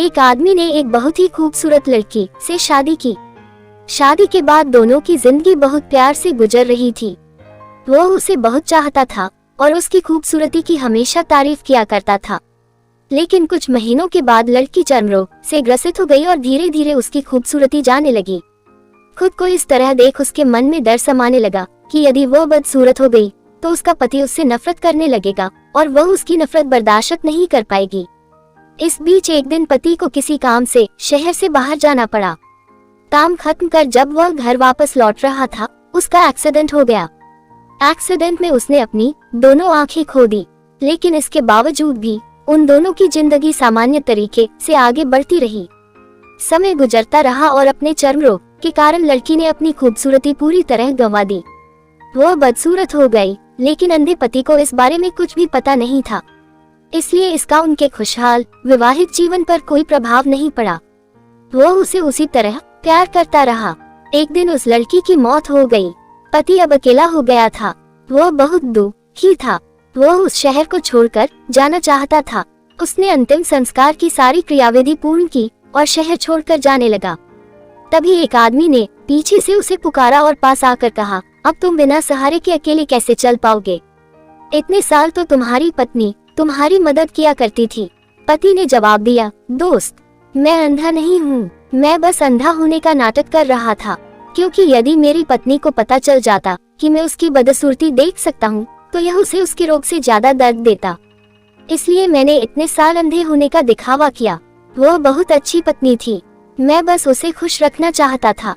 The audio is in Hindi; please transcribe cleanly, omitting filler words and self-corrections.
एक आदमी ने एक बहुत ही खूबसूरत लड़की से शादी की। शादी के बाद दोनों की जिंदगी बहुत प्यार से गुजर रही थी। वो उसे बहुत चाहता था और उसकी खूबसूरती की हमेशा तारीफ किया करता था। लेकिन कुछ महीनों के बाद लड़की चर्म रोग से ग्रसित हो गई और धीरे धीरे उसकी खूबसूरती जाने लगी। खुद को इस तरह देख उसके मन में डर समाने लगा कि यदि वो बदसूरत हो गई तो उसका पति उससे नफरत करने लगेगा और वह उसकी नफरत बर्दाश्त नहीं कर पाएगी। इस बीच एक दिन पति को किसी काम से शहर से बाहर जाना पड़ा। काम खत्म कर जब वह घर वापस लौट रहा था, उसका एक्सीडेंट हो गया। एक्सीडेंट में उसने अपनी दोनों आंखें खो दी, लेकिन इसके बावजूद भी उन दोनों की जिंदगी सामान्य तरीके से आगे बढ़ती रही। समय गुजरता रहा और अपने चर्म रोग के कारण लड़की ने अपनी खूबसूरती पूरी तरह गंवा दी। वह बदसूरत हो गई, लेकिन अंधे पति को इस बारे में कुछ भी पता नहीं था, इसलिए इसका उनके खुशहाल विवाहित जीवन पर कोई प्रभाव नहीं पड़ा। वह उसे उसी तरह प्यार करता रहा। एक दिन उस लड़की की मौत हो गई। पति अब अकेला हो गया था। वह बहुत दुखी था। वह उस शहर को छोड़कर जाना चाहता था। उसने अंतिम संस्कार की सारी क्रियाविधि पूर्ण की और शहर छोड़कर जाने लगा। तभी एक आदमी ने पीछे से उसे पुकारा और पास आकर कहा, अब तुम बिना सहारे के अकेले कैसे चल पाओगे? इतने साल तो तुम्हारी पत्नी तुम्हारी मदद किया करती थी। पति ने जवाब दिया, दोस्त, मैं अंधा नहीं हूँ, मैं बस अंधा होने का नाटक कर रहा था, क्योंकि यदि मेरी पत्नी को पता चल जाता कि मैं उसकी बदसूरती देख सकता हूँ तो यह उसे उसके रोग से ज्यादा दर्द देता। इसलिए मैंने इतने साल अंधे होने का दिखावा किया। वह बहुत अच्छी पत्नी थी, मैं बस उसे खुश रखना चाहता था।